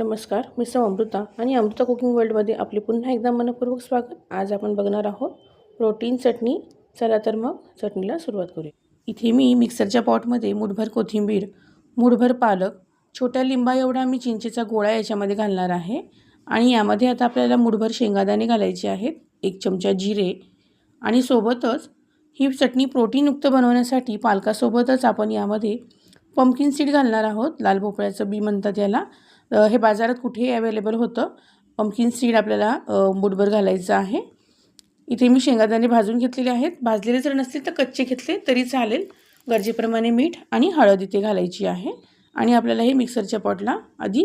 नमस्कार, मी सौ अमृता आणि अमृता कुकिंग वर्ल्डमध्ये आपले पुन्हा एकदा मनपूर्वक स्वागत। आज आपण बघणार आहोत प्रोटीन चटणी। चला तर मग चटणीला सुरुवात करूया। इथे मी मिक्सरच्या पॉटमध्ये मुठभर कोथिंबीर, मुठभर पालक, छोट्या लिंबा एवढा मी चिंचेचा गोळा याच्यामध्ये घालणार आहे आणि यामध्ये आता आपल्याला मुठभर शेंगादाणे घालायचे आहेत, 1 चमचा जिरे आणि सोबतच ही चटणी प्रोटीनयुक्त बनवण्यासाठी पालकासोबतच आपण यामध्ये पंपकिन सीड घालणार आहोत। लाल भोपळ्याचं बी म्हणतात याला। हे बाजारात कुठेही अवेलेबल होतं। पंपकिन सीड आपल्याला मुठभर घालायचं आहे। इथे मी शेंगादाणे भाजून घेतलेले आहेत। भाजलेले जर नसतील तर कच्चे घेतले तरी चालेल। गरजेप्रमाणे मीठ आणि हळद इथे घालायची आहे आणि आपल्याला हे मिक्सरच्या पॉटला आधी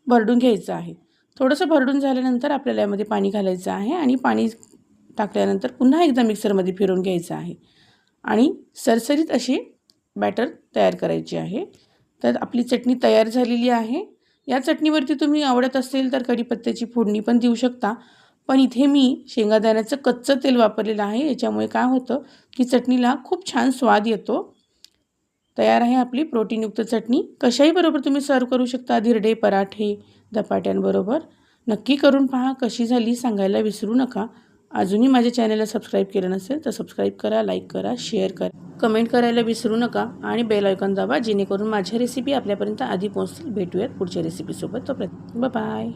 भरडून घ्यायचं आहे। थोडंसं भरडून झाल्यानंतर आपल्याला यामध्ये पाणी घालायचं आहे आणि पाणी टाकल्यानंतर पुन्हा एकदा मिक्सरमध्ये फिरवून घ्यायचं आहे आणि सरसरीत अशी बॅटर तयार करायची आहे। तर आपली चटणी तयार झालेली आहे। या चटणीवरती तुम्ही आवडत असेल तर कढीपत्त्याची फोडणी पण देऊ शकता, पण इथे मी शेंगादाण्याचं कच्चं तेल वापरलेलं आहे। याच्यामुळे काय होतं की चटणीला खूप छान स्वाद येतो। तयार आहे आपली प्रोटीनयुक्त चटणी। कशाही बरोबर तुम्ही सर्व करू शकता, धिरडे, पराठे, धपाट्यांबरोबर। नक्की करून पहा, कशी झाली सांगायला विसरू नका। अजूनही माझ्या चॅनलला सबस्क्राईब केलं नसेल तर सबस्क्राईब करा, लाईक करा, शेअर करा, कमेंट करायला विसरू नका आणि बेल आयकॉन दाबा जेणेकरून माझ्या रेसिपी आपल्यापर्यंत आधी पोहोचतील। भेटूयात पुढच्या रेसिपीसोबत। तोपर्यंत बाय बाय।